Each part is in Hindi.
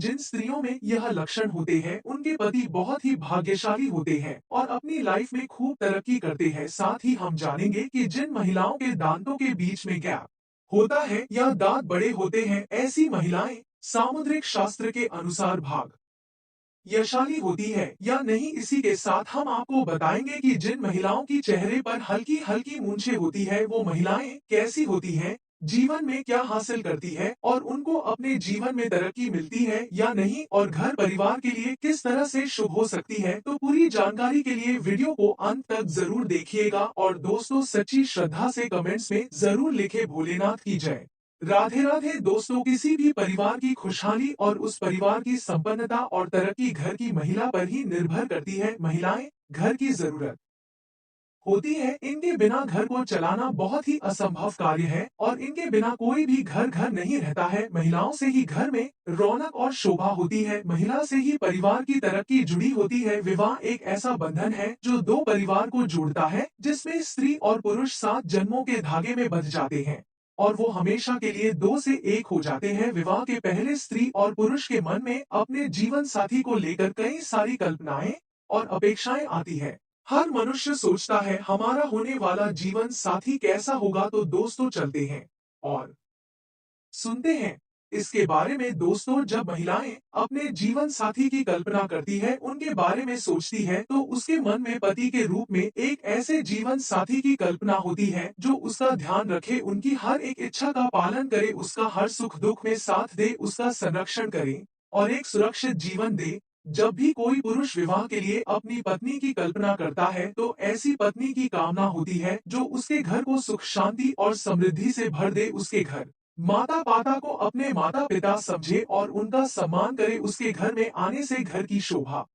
जिन स्त्रियों में यह लक्षण होते हैं उनके पति बहुत ही भाग्यशाली होते हैं और अपनी लाइफ में खूब तरक्की करते हैं। साथ ही हम जानेंगे कि जिन महिलाओं के दांतों के बीच में गैप होता है या दांत बड़े होते हैं, ऐसी महिलाएं सामुद्रिक शास्त्र के अनुसार भाग्यशाली होती है या नहीं। इसी के साथ हम आपको बताएंगे कि जिन महिलाओं की चेहरे पर हल्की हल्की मूंछें होती है वो महिलाएं कैसी होती हैं, जीवन में क्या हासिल करती है और उनको अपने जीवन में तरक्की मिलती है या नहीं, और घर परिवार के लिए किस तरह से शुभ हो सकती है। तो पूरी जानकारी के लिए वीडियो को अंत तक जरूर देखिएगा। और दोस्तों, सच्ची श्रद्धा से कमेंट्स में जरूर लिखे भोलेनाथ की जय। राधे राधे। दोस्तों, किसी भी परिवार की खुशहाली और उस परिवार की संपन्नता और तरक्की घर की महिला पर ही निर्भर करती है। महिलाएं घर की जरूरत होती है, इनके बिना घर को चलाना बहुत ही असंभव कार्य है और इनके बिना कोई भी घर घर नहीं रहता है। महिलाओं से ही घर में रौनक और शोभा होती है, महिला से ही परिवार की तरक्की जुड़ी होती है। विवाह एक ऐसा बंधन है जो दो परिवार को जोड़ता है, जिसमें स्त्री और पुरुष 7 जन्मों के धागे में बंध जाते हैं और वो हमेशा के लिए दो से एक हो जाते हैं। विवाह के पहले स्त्री और पुरुष के मन में अपने जीवन साथी को लेकर कई सारी कल्पनाएं और अपेक्षाएं आती है। हर मनुष्य सोचता है हमारा होने वाला जीवन साथी कैसा होगा। तो दोस्तों, चलते हैं और सुनते हैं इसके बारे में। दोस्तों, जब महिलाएं अपने जीवन साथी की कल्पना करती है, उनके बारे में सोचती है, तो उसके मन में पति के रूप में एक ऐसे जीवन साथी की कल्पना होती है जो उसका ध्यान रखे, उनकी हर एक इच्छा का पालन करे, उसका हर सुख दुख में साथ दे, उसका संरक्षण करे और एक सुरक्षित जीवन दे। जब भी कोई पुरुष विवाह के लिए अपनी पत्नी की कल्पना करता है तो ऐसी पत्नी की कामना होती है जो उसके घर को सुख शांति और समृद्धि से भर दे, उसके घर माता पिता को अपने माता पिता समझे और उनका सम्मान करे, उसके घर में आने से घर की शोभा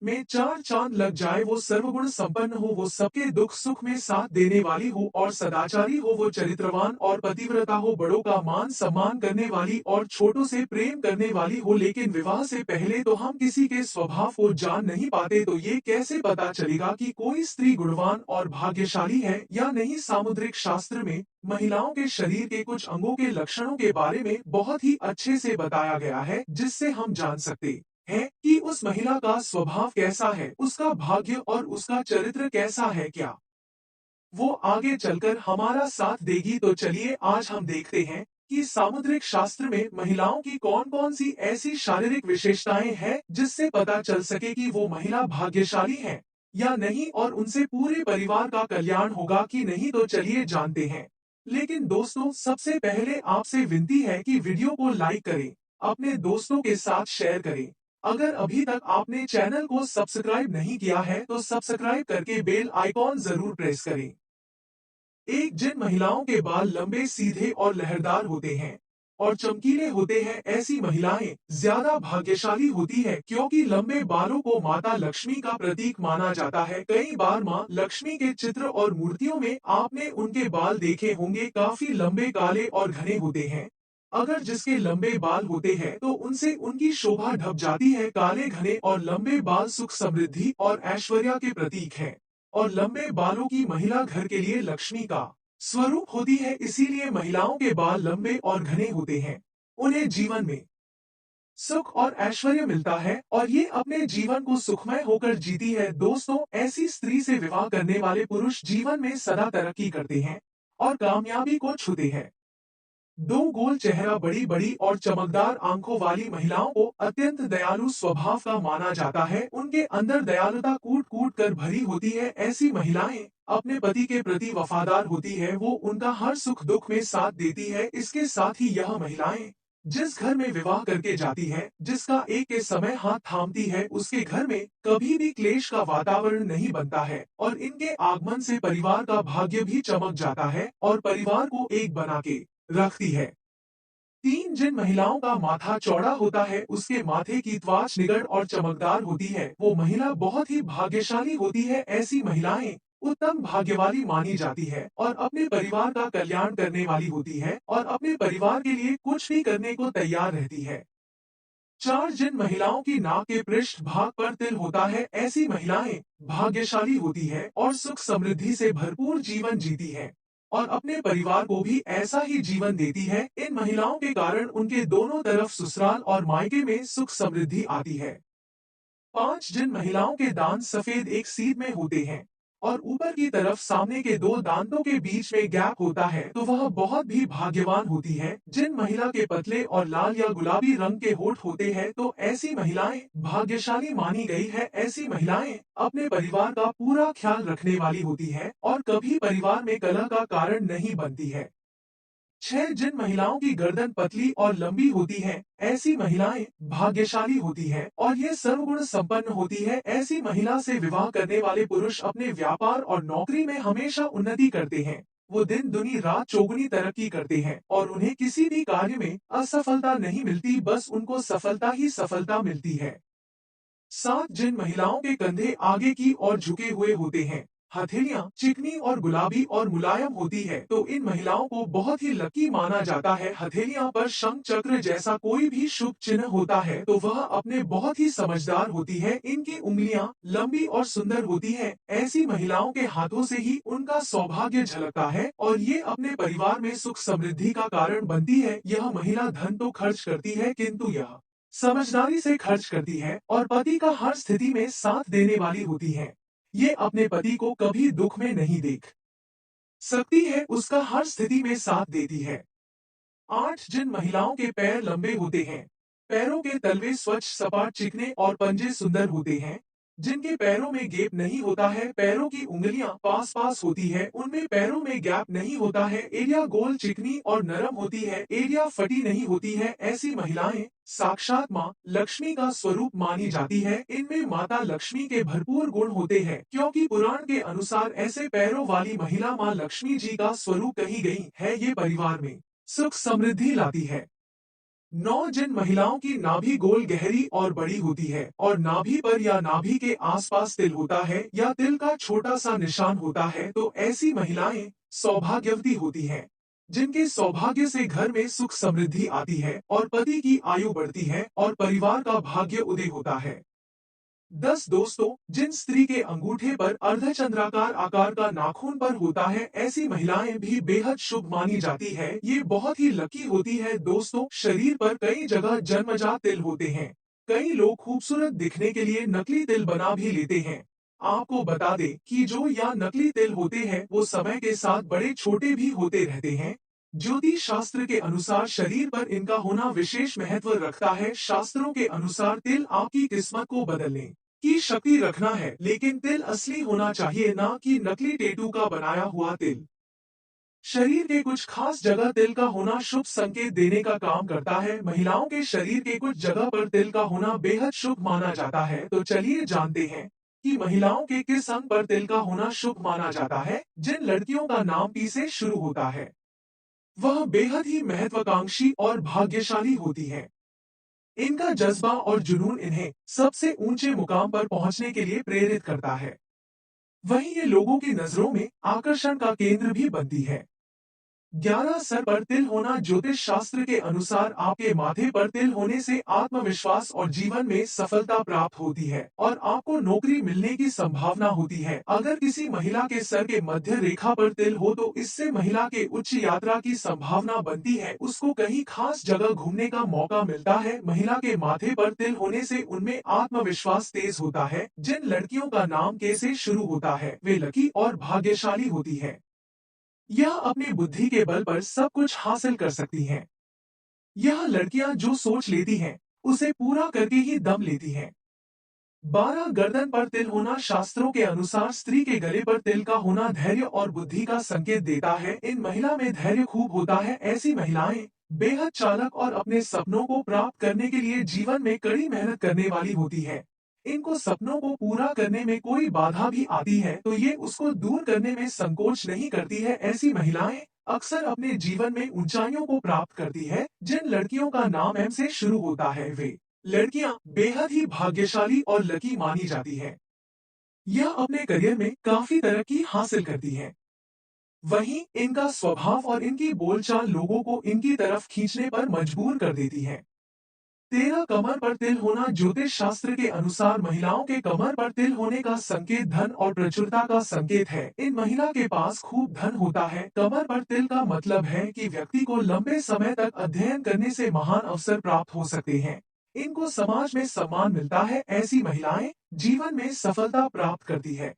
में 4 चांद लग जाए, वो सर्वगुण संपन्न हो, वो सबके दुख सुख में साथ देने वाली हो और सदाचारी हो, वो चरित्रवान और पतिव्रता हो, बड़ों का मान सम्मान करने वाली और छोटों से प्रेम करने वाली हो। लेकिन विवाह से पहले तो हम किसी के स्वभाव को जान नहीं पाते, तो ये कैसे पता चलेगा कि कोई स्त्री गुणवान और भाग्यशाली है या नहीं। सामुद्रिक शास्त्र में महिलाओं के शरीर के कुछ अंगों के लक्षणों के बारे में बहुत ही अच्छे से बताया गया है, जिससे हम जान सकते है कि उस महिला का स्वभाव कैसा है, उसका भाग्य और उसका चरित्र कैसा है, क्या वो आगे चलकर हमारा साथ देगी। तो चलिए आज हम देखते हैं कि सामुद्रिक शास्त्र में महिलाओं की कौन कौन सी ऐसी शारीरिक विशेषताएं हैं जिससे पता चल सके कि वो महिला भाग्यशाली है या नहीं और उनसे पूरे परिवार का कल्याण होगा कि नहीं। तो चलिए जानते हैं। लेकिन दोस्तों, सबसे पहले आपसे विनती है कि वीडियो को लाइक करें, अपने दोस्तों के साथ शेयर करें। अगर अभी तक आपने चैनल को सब्सक्राइब नहीं किया है तो सब्सक्राइब करके बेल आइकॉन जरूर प्रेस करें। एक, जिन महिलाओं के बाल लंबे सीधे और लहरदार होते हैं और चमकीले होते हैं, ऐसी महिलाएं ज्यादा भाग्यशाली होती है क्योंकि लंबे बालों को माता लक्ष्मी का प्रतीक माना जाता है। कई बार माँ लक्ष्मी के चित्र और मूर्तियों में आपने उनके बाल देखे होंगे, काफी लंबे काले और घने होते हैं। अगर जिसके लंबे बाल होते हैं तो उनसे उनकी शोभा ढप जाती है। काले घने और लंबे बाल सुख समृद्धि और ऐश्वर्य के प्रतीक हैं और लंबे बालों की महिला घर के लिए लक्ष्मी का स्वरूप होती है, इसीलिए महिलाओं के बाल लंबे और घने होते हैं। उन्हें जीवन में सुख और ऐश्वर्य मिलता है और ये अपने जीवन को सुखमय होकर जीती है। दोस्तों, ऐसी स्त्री से विवाह करने वाले पुरुष जीवन में सदा तरक्की करते हैं और कामयाबी को छूते हैं। दो, गोल चेहरा, बड़ी बड़ी और चमकदार आंखों वाली महिलाओं को अत्यंत दयालु स्वभाव का माना जाता है। उनके अंदर दयालुता कूट कूट कर भरी होती है। ऐसी महिलाएं अपने पति के प्रति वफादार होती है, वो उनका हर सुख दुख में साथ देती है। इसके साथ ही यह महिलाएं जिस घर में विवाह करके जाती है, जिसका एक के समय हाथ थामती है, उसके घर में कभी भी क्लेश का वातावरण नहीं बनता है और इनके आगमन से परिवार का भाग्य भी चमक जाता है और परिवार को एक बना के रखती है। 3, जिन महिलाओं का माथा चौड़ा होता है, उसके माथे की त्वचा निगड़ और चमकदार होती है, वो महिला बहुत ही भाग्यशाली होती है। ऐसी महिलाएं उत्तम भाग्य वाली मानी जाती है और अपने परिवार का कल्याण करने वाली होती है और अपने परिवार के लिए कुछ भी करने को तैयार रहती है। 4, जिन महिलाओं की नाक के पृष्ठ भाग पर तिल होता है, ऐसी महिलाएं भाग्यशाली होती है और सुख समृद्धि से भरपूर जीवन जीती है। और अपने परिवार को भी ऐसा ही जीवन देती है। इन महिलाओं के कारण उनके दोनों तरफ ससुराल और मायके में सुख समृद्धि आती है। 5 जिन महिलाओं के दांत सफेद एक सीध में होते हैं और ऊपर की तरफ सामने के 2 दांतों के बीच में गैप होता है, तो वह बहुत भी भाग्यवान होती है। जिन महिला के पतले और लाल या गुलाबी रंग के होंठ होते हैं, तो ऐसी महिलाएं भाग्यशाली मानी गई है। ऐसी महिलाएं अपने परिवार का पूरा ख्याल रखने वाली होती है और कभी परिवार में कलह का कारण नहीं बनती है। 6 जिन महिलाओं की गर्दन पतली और लंबी होती है, ऐसी महिलाएं भाग्यशाली होती हैं और ये सर्वगुण संपन्न होती है। ऐसी महिला से विवाह करने वाले पुरुष अपने व्यापार और नौकरी में हमेशा उन्नति करते हैं। वो दिन दुनी रात चौगुनी तरक्की करते हैं और उन्हें किसी भी कार्य में असफलता नहीं मिलती, बस उनको सफलता ही सफलता मिलती है। 7 जिन महिलाओं के कंधे आगे की ओर झुके हुए होते हैं, हथेलियां चिकनी और गुलाबी और मुलायम होती है, तो इन महिलाओं को बहुत ही लकी माना जाता है। हथेलियां पर शंख चक्र जैसा कोई भी शुभ चिन्ह होता है, तो वह अपने बहुत ही समझदार होती है। इनकी उंगलियां लंबी और सुंदर होती है। ऐसी महिलाओं के हाथों से ही उनका सौभाग्य झलकता है और ये अपने परिवार में सुख समृद्धि का कारण बनती है। यह महिला धन तो खर्च करती है, किंतु यह समझदारी से खर्च करती है और पति का हर स्थिति में साथ देने वाली होती है। ये अपने पति को कभी दुख में नहीं देख सकती है, उसका हर स्थिति में साथ देती है। 8 जिन महिलाओं के पैर लंबे होते हैं, पैरों के तलवे स्वच्छ सपाट चिकने और पंजे सुंदर होते हैं, जिनके पैरों में गैप नहीं होता है, पैरों की उंगलियां पास पास होती है, उनमें पैरों में गैप नहीं होता है, एरिया गोल चिकनी और नरम होती है, एरिया फटी नहीं होती है। ऐसी महिलाएं साक्षात माँ लक्ष्मी का स्वरूप मानी जाती है। इनमें माता लक्ष्मी के भरपूर गुण होते हैं, क्योंकि पुराण के अनुसार ऐसे पैरों वाली महिला माँ लक्ष्मी जी का स्वरूप कही गई है। ये परिवार में सुख समृद्धि लाती है। 9 जिन महिलाओं की नाभि गोल गहरी और बड़ी होती है और नाभि पर या नाभि के आसपास तिल होता है या तिल का छोटा सा निशान होता है, तो ऐसी महिलाएं सौभाग्यवती होती हैं, जिनके सौभाग्य से घर में सुख समृद्धि आती है और पति की आयु बढ़ती है और परिवार का भाग्य उदय होता है। 10 दोस्तों, जिन स्त्री के अंगूठे पर अर्धचंद्राकार आकार का नाखून पर होता है, ऐसी महिलाएं भी बेहद शुभ मानी जाती है। ये बहुत ही लकी होती है। दोस्तों, शरीर पर कई जगह जन्मजात तिल होते हैं। कई लोग खूबसूरत दिखने के लिए नकली तिल बना भी लेते हैं। आपको बता दें कि जो या नकली तिल होते हैं, वो समय के साथ बड़े छोटे भी होते रहते हैं। ज्योतिष शास्त्र के अनुसार शरीर पर इनका होना विशेष महत्व रखता है। शास्त्रों के अनुसार तिल आपकी किस्मत को बदलने की शक्ति रखना है, लेकिन तिल असली होना चाहिए, ना कि नकली टेटू का बनाया हुआ तिल। शरीर के कुछ खास जगह तिल का होना शुभ संकेत देने का काम करता है। महिलाओं के शरीर के कुछ जगह पर तिल का होना बेहद शुभ माना जाता है। तो चलिए जानते हैं कि महिलाओं के किस अंग पर तिल का होना शुभ माना जाता है। जिन लड़कियों का नाम पी से शुरू होता है, वह बेहद ही महत्वाकांक्षी और भाग्यशाली होती हैं। इनका जज्बा और जुनून इन्हें सबसे ऊंचे मुकाम पर पहुंचने के लिए प्रेरित करता है। वहीं ये लोगों की नजरों में आकर्षण का केंद्र भी बनती है। 11 सर पर तिल होना ज्योतिष शास्त्र के अनुसार आपके माथे पर तिल होने से आत्मविश्वास और जीवन में सफलता प्राप्त होती है और आपको नौकरी मिलने की संभावना होती है। अगर किसी महिला के सर के मध्य रेखा पर तिल हो, तो इससे महिला के उच्च यात्रा की संभावना बनती है। उसको कहीं खास जगह घूमने का मौका मिलता है। महिला के माथे पर तिल होने से उनमें आत्मविश्वास तेज होता है। जिन लड़कियों का नाम के से शुरू होता है, वे लकी और भाग्यशाली होती है। यह अपनी बुद्धि के बल पर सब कुछ हासिल कर सकती हैं। यह लड़कियां जो सोच लेती हैं, उसे पूरा करके ही दम लेती हैं। 12 गर्दन पर तिल होना शास्त्रों के अनुसार स्त्री के गले पर तिल का होना धैर्य और बुद्धि का संकेत देता है। इन महिला में धैर्य खूब होता है। ऐसी महिलाएं बेहद चालाक और अपने सपनों को प्राप्त करने के लिए जीवन में कड़ी मेहनत करने वाली होती है। इनको सपनों को पूरा करने में कोई बाधा भी आती है, तो ये उसको दूर करने में संकोच नहीं करती है। ऐसी महिलाएं अक्सर अपने जीवन में ऊंचाइयों को प्राप्त करती है। जिन लड़कियों का नाम एम से शुरू होता है, वे लड़कियां बेहद ही भाग्यशाली और लकी मानी जाती हैं। यह अपने करियर में काफी तरक्की हासिल करती हैं। वहीं इनका स्वभाव और इनकी बोलचाल लोगों को इनकी तरफ खींचने पर मजबूर कर देती है। 13 कमर पर तिल होना ज्योतिष शास्त्र के अनुसार महिलाओं के कमर पर तिल होने का संकेत धन और प्रचुरता का संकेत है। इन महिला के पास खूब धन होता है। कमर पर तिल का मतलब है कि व्यक्ति को लंबे समय तक अध्ययन करने से महान अवसर प्राप्त हो सकते हैं। इनको समाज में सम्मान मिलता है। ऐसी महिलाएं जीवन में सफलता प्राप्त करती है।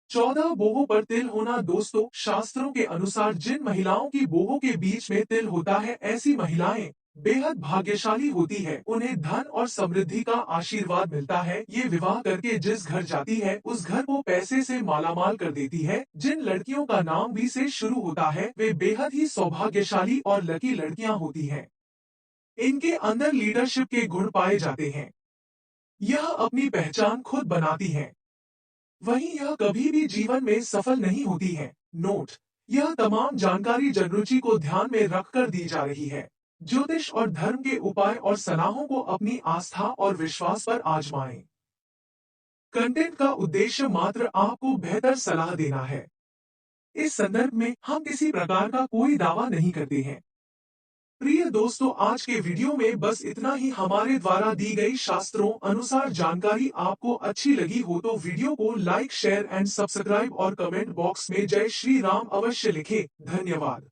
14 बोहों पर तिल होना दोस्तों, शास्त्रों के अनुसार जिन महिलाओं की बोहों के बीच में तिल होता है, ऐसी महिलाएं बेहद भाग्यशाली होती है। उन्हें धन और समृद्धि का आशीर्वाद मिलता है। ये विवाह करके जिस घर जाती है उस घर को पैसे से मालामाल कर देती है। जिन लड़कियों का नाम बी से शुरू होता है वे बेहद ही सौभाग्यशाली और लकी लड़कियां होती हैं। इनके अंदर लीडरशिप के गुण पाए जाते हैं। यह अपनी पहचान खुद बनाती हैं। वहीं यह कभी भी जीवन में सफल नहीं होती है। नोट: यह तमाम जानकारी जनरुचि को ध्यान में रखकर दी जा रही है। ज्योतिष और धर्म के उपाय और सलाहों को अपनी आस्था और विश्वास पर आजमाएं। कंटेंट का उद्देश्य मात्र आपको बेहतर सलाह देना है। इस संदर्भ में हम किसी प्रकार का कोई दावा नहीं करते हैं। प्रिय दोस्तों, आज के वीडियो में बस इतना ही। हमारे द्वारा दी गई शास्त्रों अनुसार जानकारी आपको अच्छी लगी हो तो वीडियो को लाइक, शेयर एंड सब्सक्राइब और कमेंट बॉक्स में जय श्री राम अवश्य लिखें। धन्यवाद।